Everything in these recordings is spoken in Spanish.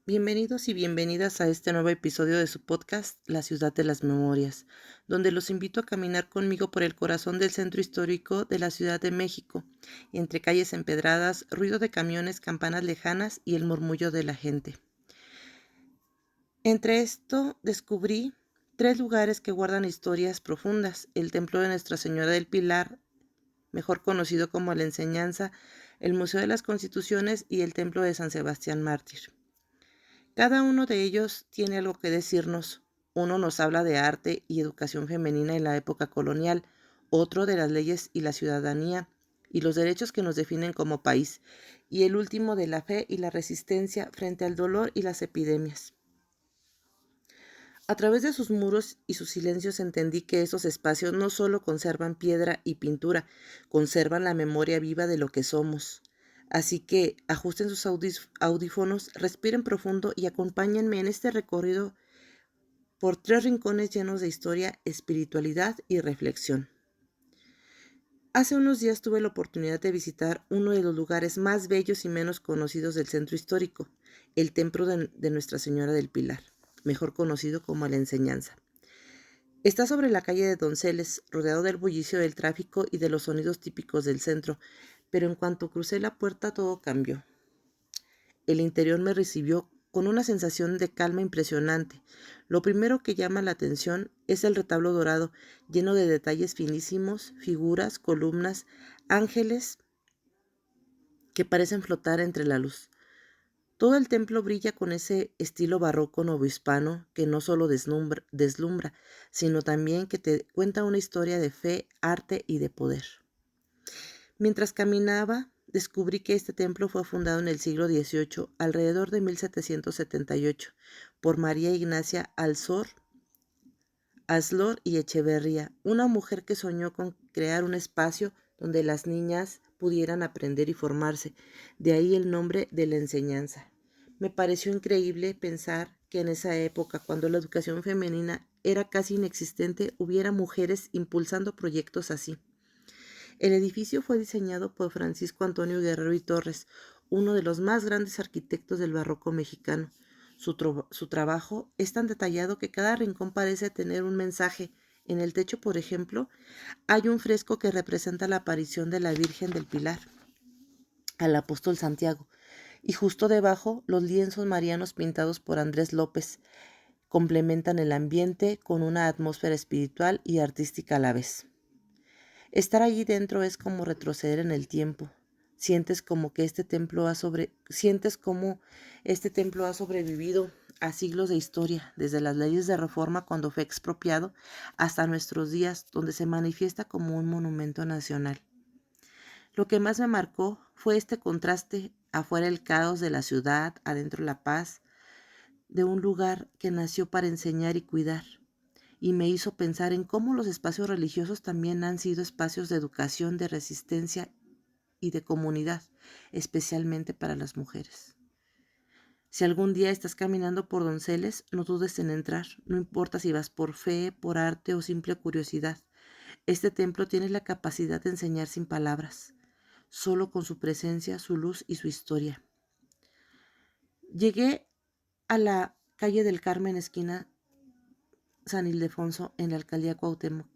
Bienvenidos y bienvenidas a este nuevo episodio de su podcast La Ciudad de las Memorias, donde los invito a caminar conmigo por el corazón del centro histórico de la Ciudad de México, entre calles empedradas, ruido de camiones, campanas lejanas y el murmullo de la gente. Entre esto descubrí tres lugares que guardan historias profundas: el Templo de Nuestra Señora del Pilar, mejor conocido como La Enseñanza, el Museo de las Constituciones y el Templo de San Sebastián Mártir. Cada uno de ellos tiene algo que decirnos. Uno nos habla de arte y educación femenina en la época colonial, otro de las leyes y la ciudadanía y los derechos que nos definen como país, y el último de la fe y la resistencia frente al dolor y las epidemias. A través de sus muros y sus silencios entendí que esos espacios no solo conservan piedra y pintura, conservan la memoria viva de lo que somos. Así que ajusten sus audífonos, respiren profundo y acompáñenme en este recorrido por tres rincones llenos de historia, espiritualidad y reflexión. Hace unos días tuve la oportunidad de visitar uno de los lugares más bellos y menos conocidos del centro histórico, el Templo de Nuestra Señora del Pilar, mejor conocido como La Enseñanza. Está sobre la calle de Donceles, rodeado del bullicio del tráfico y de los sonidos típicos del centro, pero en cuanto crucé la puerta todo cambió. El interior me recibió con una sensación de calma impresionante. Lo primero que llama la atención es el retablo dorado, lleno de detalles finísimos, figuras, columnas, ángeles que parecen flotar entre la luz. Todo el templo brilla con ese estilo barroco novohispano que no solo deslumbra, sino también que te cuenta una historia de fe, arte y de poder. Mientras caminaba, descubrí que este templo fue fundado en el siglo XVIII, alrededor de 1778, por María Ignacia Alsor y Echeverría, una mujer que soñó con crear un espacio donde las niñas pudieran aprender y formarse, de ahí el nombre de La Enseñanza. Me pareció increíble pensar que en esa época, cuando la educación femenina era casi inexistente, hubiera mujeres impulsando proyectos así. El edificio fue diseñado por Francisco Antonio Guerrero y Torres, uno de los más grandes arquitectos del barroco mexicano. Su trabajo es tan detallado que cada rincón parece tener un mensaje. En el techo, por ejemplo, hay un fresco que representa la aparición de la Virgen del Pilar al apóstol Santiago, y justo debajo los lienzos marianos pintados por Andrés López complementan el ambiente con una atmósfera espiritual y artística a la vez. Estar allí dentro es como retroceder en el tiempo. Sientes como este templo ha sobrevivido a siglos de historia, desde las leyes de reforma cuando fue expropiado hasta nuestros días, donde se manifiesta como un monumento nacional. Lo que más me marcó fue este contraste: afuera el caos de la ciudad, adentro la paz de un lugar que nació para enseñar y cuidar, y me hizo pensar en cómo los espacios religiosos también han sido espacios de educación, de resistencia y de comunidad, especialmente para las mujeres. Si algún día estás caminando por Donceles, no dudes en entrar, no importa si vas por fe, por arte o simple curiosidad. Este templo tiene la capacidad de enseñar sin palabras, solo con su presencia, su luz y su historia. Llegué a la calle del Carmen, esquina San Ildefonso, en la alcaldía Cuauhtémoc,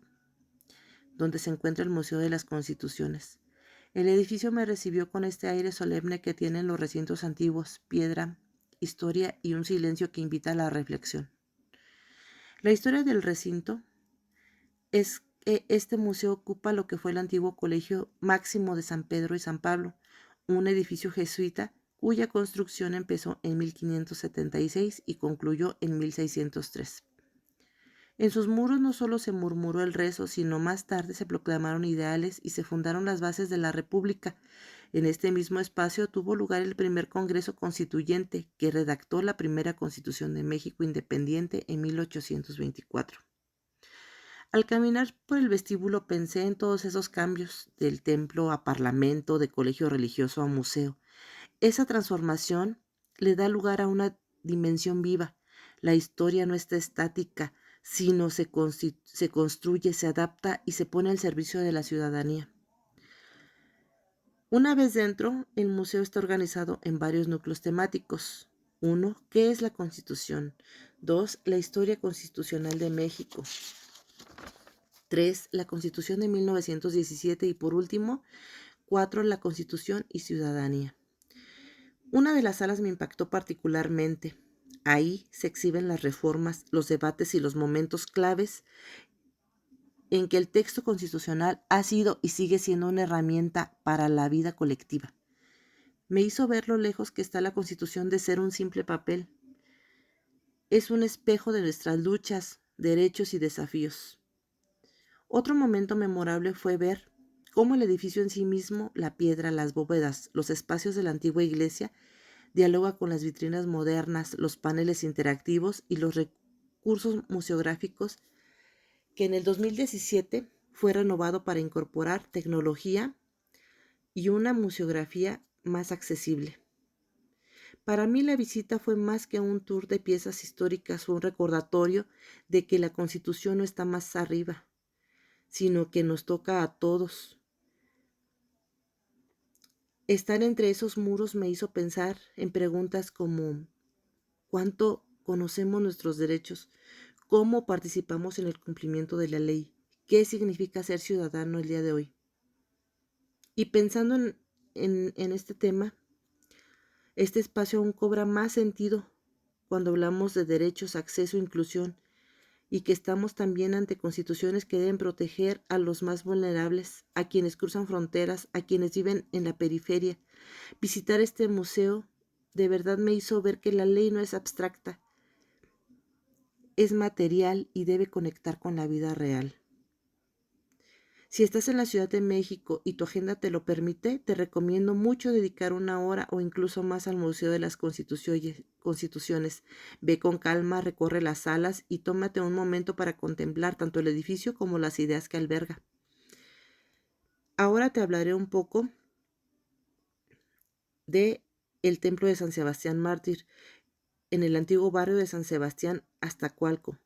donde se encuentra el Museo de las Constituciones. El edificio me recibió con este aire solemne que tienen los recintos antiguos: piedra, historia y un silencio que invita a la reflexión. La historia del recinto es que este museo ocupa lo que fue el antiguo Colegio Máximo de San Pedro y San Pablo, un edificio jesuita cuya construcción empezó en 1576 y concluyó en 1603. En sus muros no solo se murmuró el rezo, sino más tarde se proclamaron ideales y se fundaron las bases de la República. En este mismo espacio tuvo lugar el primer Congreso Constituyente, que redactó la primera Constitución de México independiente en 1824. Al caminar por el vestíbulo pensé en todos esos cambios, del templo a parlamento, de colegio religioso a museo. Esa transformación le da lugar a una dimensión viva. La historia no está estática, sino se construye, se adapta y se pone al servicio de la ciudadanía. Una vez dentro, el museo está organizado en varios núcleos temáticos. 1. ¿Qué es la Constitución? 2. La historia constitucional de México. 3. La Constitución de 1917 y por último, 4. La Constitución y ciudadanía. Una de las salas me impactó particularmente. Ahí se exhiben las reformas, los debates y los momentos claves en que el texto constitucional ha sido y sigue siendo una herramienta para la vida colectiva. Me hizo ver lo lejos que está la Constitución de ser un simple papel. Es un espejo de nuestras luchas, derechos y desafíos. Otro momento memorable fue ver cómo el edificio en sí mismo, la piedra, las bóvedas, los espacios de la antigua iglesia, dialoga con las vitrinas modernas, los paneles interactivos y los recursos museográficos que en el 2017 fue renovado para incorporar tecnología y una museografía más accesible. Para mí la visita fue más que un tour de piezas históricas o un recordatorio de que la Constitución no está más arriba, sino que nos toca a todos. Estar entre esos muros me hizo pensar en preguntas como ¿cuánto conocemos nuestros derechos? ¿Cómo participamos en el cumplimiento de la ley? ¿Qué significa ser ciudadano el día de hoy? Y pensando en este tema, este espacio aún cobra más sentido cuando hablamos de derechos, acceso e inclusión y que estamos también ante constituciones que deben proteger a los más vulnerables, a quienes cruzan fronteras, a quienes viven en la periferia. Visitar este museo de verdad me hizo ver que la ley no es abstracta, es material y debe conectar con la vida real. Si estás en la Ciudad de México y tu agenda te lo permite, te recomiendo mucho dedicar una hora o incluso más al Museo de las Constituciones. Ve con calma, recorre las salas y tómate un momento para contemplar tanto el edificio como las ideas que alberga. Ahora te hablaré un poco de el Templo de San Sebastián Mártir en el antiguo barrio de San Sebastián, Aztacualco.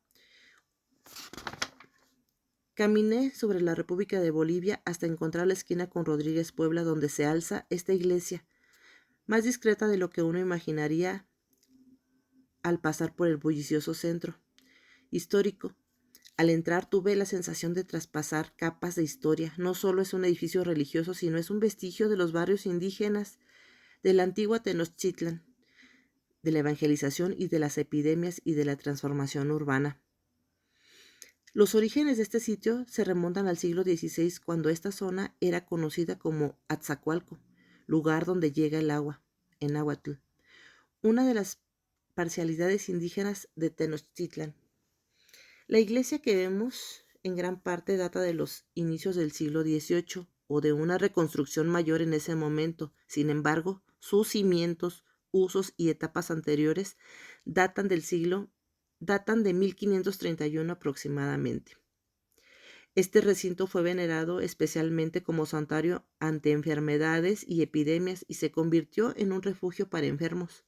Caminé sobre la República de Bolivia hasta encontrar la esquina con Rodríguez Puebla donde se alza esta iglesia, más discreta de lo que uno imaginaría al pasar por el bullicioso centro histórico. Al entrar tuve la sensación de traspasar capas de historia. No solo es un edificio religioso, sino es un vestigio de los barrios indígenas de la antigua Tenochtitlan, de la evangelización y de las epidemias y de la transformación urbana. Los orígenes de este sitio se remontan al siglo XVI, cuando esta zona era conocida como Atzacoalco, lugar donde llega el agua, en náhuatl, una de las parcialidades indígenas de Tenochtitlan. La iglesia que vemos en gran parte data de los inicios del siglo XVIII o de una reconstrucción mayor en ese momento. Sin embargo, sus cimientos, usos y etapas anteriores datan de 1531 aproximadamente. Este recinto fue venerado especialmente como santuario ante enfermedades y epidemias y se convirtió en un refugio para enfermos.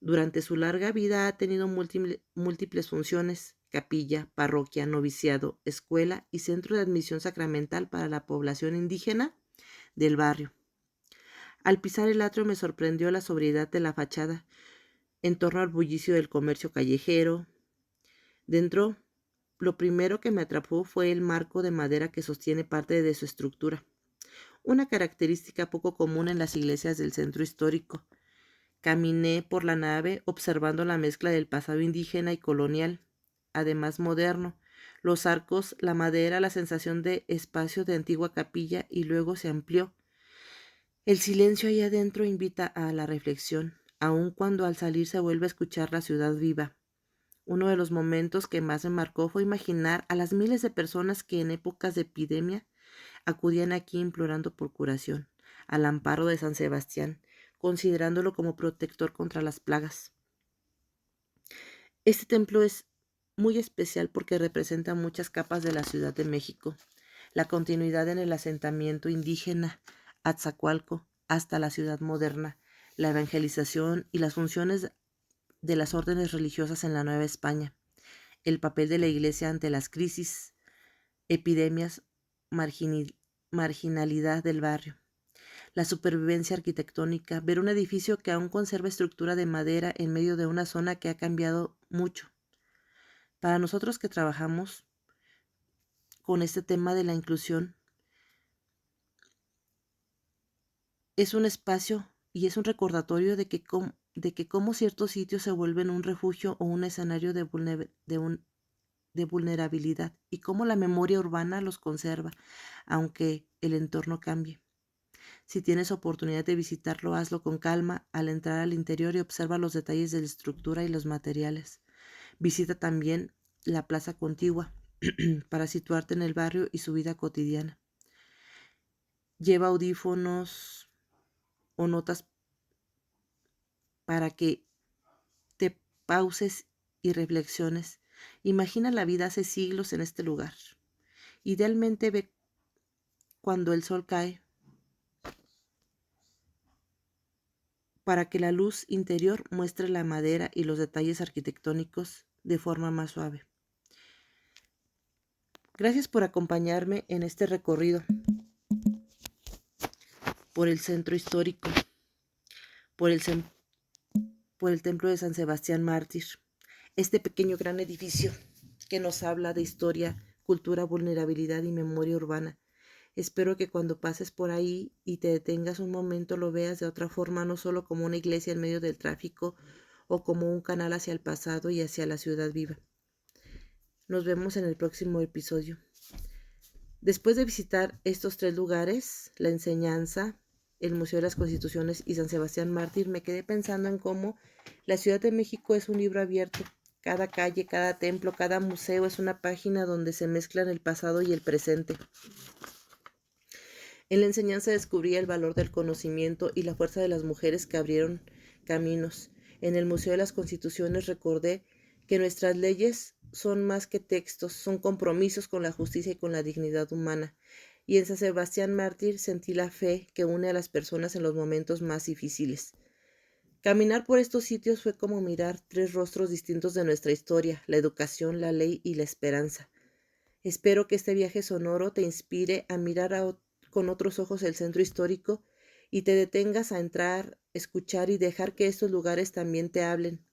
Durante su larga vida ha tenido múltiples funciones: capilla, parroquia, noviciado, escuela y centro de admisión sacramental para la población indígena del barrio. Al pisar el atrio me sorprendió la sobriedad de la fachada, en torno al bullicio del comercio callejero. Dentro, lo primero que me atrapó fue el marco de madera que sostiene parte de su estructura, una característica poco común en las iglesias del centro histórico. Caminé por la nave observando la mezcla del pasado indígena y colonial, además moderno, los arcos, la madera, la sensación de espacio de antigua capilla y luego se amplió. El silencio ahí adentro invita a la reflexión, aun cuando al salir se vuelve a escuchar la ciudad viva. Uno de los momentos que más me marcó fue imaginar a las miles de personas que en épocas de epidemia acudían aquí implorando por curación, al amparo de San Sebastián, considerándolo como protector contra las plagas. Este templo es muy especial porque representa muchas capas de la Ciudad de México, la continuidad en el asentamiento indígena Atzacoalco hasta la ciudad moderna, la evangelización y las funciones de las órdenes religiosas en la Nueva España, el papel de la Iglesia ante las crisis, epidemias, marginalidad del barrio. la supervivencia arquitectónica, ver un edificio que aún conserva estructura de madera en medio de una zona que ha cambiado mucho. Para nosotros que trabajamos con este tema de la inclusión, es un espacio y es un recordatorio de que cómo ciertos sitios se vuelven un refugio o un escenario de vulnerabilidad y cómo la memoria urbana los conserva, aunque el entorno cambie. Si tienes oportunidad de visitarlo, hazlo con calma al entrar al interior y observa los detalles de la estructura y los materiales. Visita también la plaza contigua para situarte en el barrio y su vida cotidiana. Lleva audífonos o notas para que te pauses y reflexiones. Imagina la vida hace siglos en este lugar. Idealmente ve cuando el sol cae para que la luz interior muestre la madera y los detalles arquitectónicos de forma más suave. Gracias por acompañarme en este recorrido por el centro histórico, por el templo de San Sebastián Mártir, este pequeño gran edificio que nos habla de historia, cultura, vulnerabilidad y memoria urbana. Espero que cuando pases por ahí y te detengas un momento lo veas de otra forma, no solo como una iglesia en medio del tráfico o como un canal hacia el pasado y hacia la ciudad viva. Nos vemos en el próximo episodio. Después de visitar estos 3 lugares, la enseñanza, el Museo de las Constituciones y San Sebastián Mártir, me quedé pensando en cómo la Ciudad de México es un libro abierto. Cada calle, cada templo, cada museo es una página donde se mezclan el pasado y el presente. En la enseñanza descubrí el valor del conocimiento y la fuerza de las mujeres que abrieron caminos. En el Museo de las Constituciones recordé que nuestras leyes son más que textos, son compromisos con la justicia y con la dignidad humana. Y en San Sebastián Mártir sentí la fe que une a las personas en los momentos más difíciles. Caminar por estos sitios fue como mirar 3 rostros distintos de nuestra historia, la educación, la ley y la esperanza. Espero que este viaje sonoro te inspire a mirar con otros ojos el centro histórico y te detengas a entrar, escuchar y dejar que estos lugares también te hablen.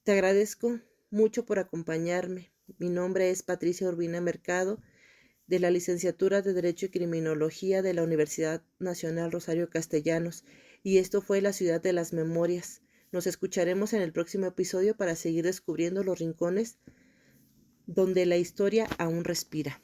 Te agradezco mucho por acompañarme. Mi nombre es Patricia Urbina Mercado, de la Licenciatura de Derecho y Criminología de la Universidad Nacional Rosario Castellanos, y esto fue La Ciudad de las Memorias. Nos escucharemos en el próximo episodio para seguir descubriendo los rincones donde la historia aún respira.